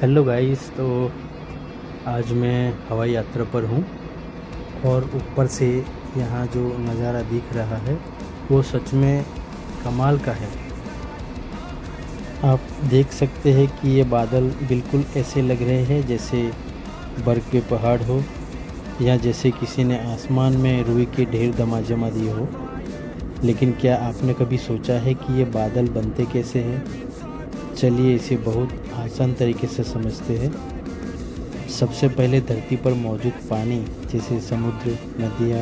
Hello guys. तो आज मैं हवाई यात्रा पर हूँ और ऊपर से यहाँ जो नज़ारा दिख रहा है वो सच में कमाल का है। आप देख सकते हैं कि ये बादल बिल्कुल ऐसे लग रहे हैं जैसे बर्फ़ के पहाड़ हो या जैसे किसी ने आसमान में रुई के ढेर जमा दिए हो। लेकिन क्या आपने कभी सोचा है कि ये बादल बनते कैसे हैं? चलिए इसे बहुत आसान तरीके से समझते हैं। सबसे पहले धरती पर मौजूद पानी जैसे समुद्र, नदियाँ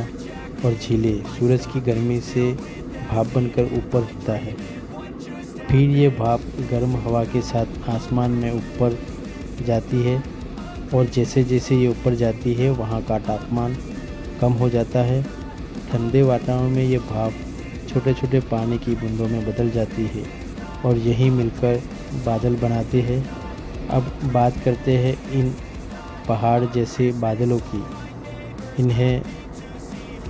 और झीलें सूरज की गर्मी से भाप बनकर ऊपर उठता है। फिर ये भाप गर्म हवा के साथ आसमान में ऊपर जाती है और जैसे जैसे ये ऊपर जाती है वहाँ का तापमान कम हो जाता है। ठंडे वातावरण में ये भाप छोटे छोटे पानी की बूंदों में बदल जाती है और यही मिलकर बादल बनाते हैं। अब बात करते हैं इन पहाड़ जैसे बादलों की। इन्हें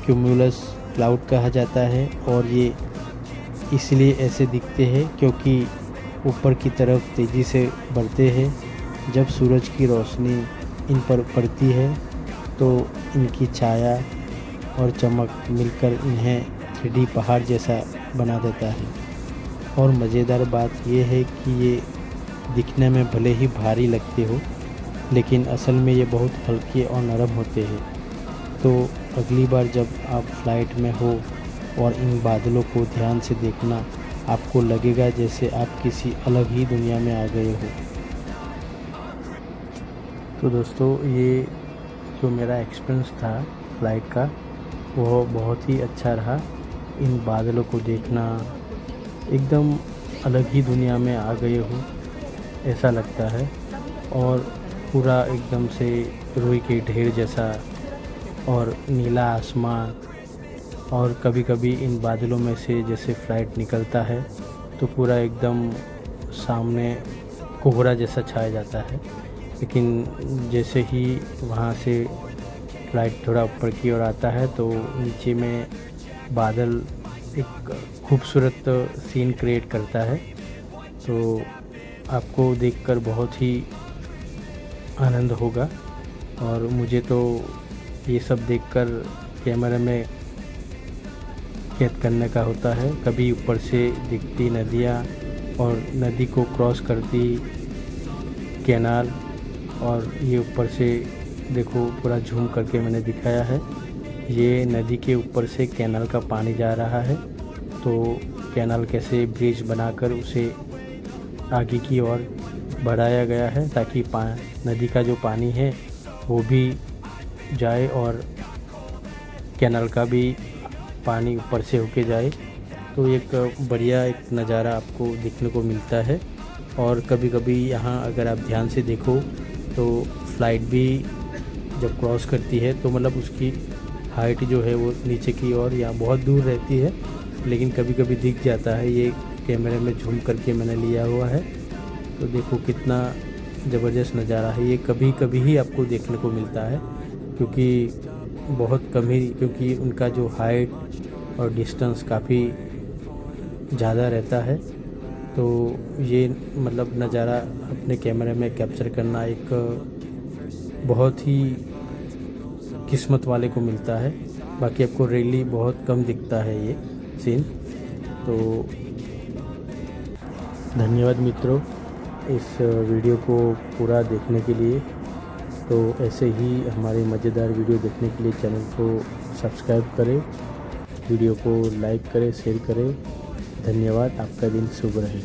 क्यूमुलस क्लाउड कहा जाता है और ये इसलिए ऐसे दिखते हैं क्योंकि ऊपर की तरफ तेज़ी से बढ़ते हैं। जब सूरज की रोशनी इन पर पड़ती है तो इनकी छाया और चमक मिलकर इन्हें 3D पहाड़ जैसा बना देता है। और मज़ेदार बात यह है कि ये दिखने में भले ही भारी लगते हो लेकिन असल में ये बहुत हल्के और नरम होते हैं। तो अगली बार जब आप फ्लाइट में हो और इन बादलों को ध्यान से देखना, आपको लगेगा जैसे आप किसी अलग ही दुनिया में आ गए हो। तो दोस्तों, ये जो मेरा एक्सपीरियंस था फ्लाइट का वो बहुत ही अच्छा रहा। इन बादलों को देखना, एकदम अलग ही दुनिया में आ गए हो ऐसा लगता है। और पूरा एकदम से रुई के ढेर जैसा और नीला आसमान, और कभी कभी इन बादलों में से जैसे फ्लाइट निकलता है तो पूरा एकदम सामने कोहरा जैसा छाया जाता है। लेकिन जैसे ही वहाँ से फ्लाइट थोड़ा ऊपर की ओर आता है तो नीचे में बादल एक खूबसूरत सीन क्रिएट करता है। तो आपको देखकर बहुत ही आनंद होगा। और मुझे तो ये सब देखकर कैमरे में कैद करने का होता है। कभी ऊपर से दिखती नदियाँ और नदी को क्रॉस करती कैनाल, और ये ऊपर से देखो पूरा झूम करके मैंने दिखाया है। ये नदी के ऊपर से कैनाल का पानी जा रहा है तो कैनाल कैसे ब्रिज बनाकर उसे आगे की ओर बढ़ाया गया है ताकि नदी का जो पानी है वो भी जाए और कैनाल का भी पानी ऊपर से होके जाए। तो एक बढ़िया एक नज़ारा आपको देखने को मिलता है। और कभी कभी यहाँ अगर आप ध्यान से देखो तो फ्लाइट भी जब क्रॉस करती है तो मतलब उसकी हाइट जो है वो नीचे की ओर या बहुत दूर रहती है, लेकिन कभी कभी दिख जाता है। ये कैमरे में झूम करके मैंने लिया हुआ है। तो देखो कितना ज़बरदस्त नज़ारा है। ये कभी कभी ही आपको देखने को मिलता है क्योंकि बहुत कम ही, क्योंकि उनका जो हाइट और डिस्टेंस काफ़ी ज़्यादा रहता है। तो ये मतलब नज़ारा अपने कैमरे में कैप्चर करना एक बहुत ही किस्मत वाले को मिलता है। बाकी आपको रियली बहुत कम दिखता है ये सीन। तो धन्यवाद मित्रों इस वीडियो को पूरा देखने के लिए। तो ऐसे ही हमारे मज़ेदार वीडियो देखने के लिए चैनल को सब्सक्राइब करें, वीडियो को लाइक करें, शेयर करें। धन्यवाद। आपका दिन शुभ रहे।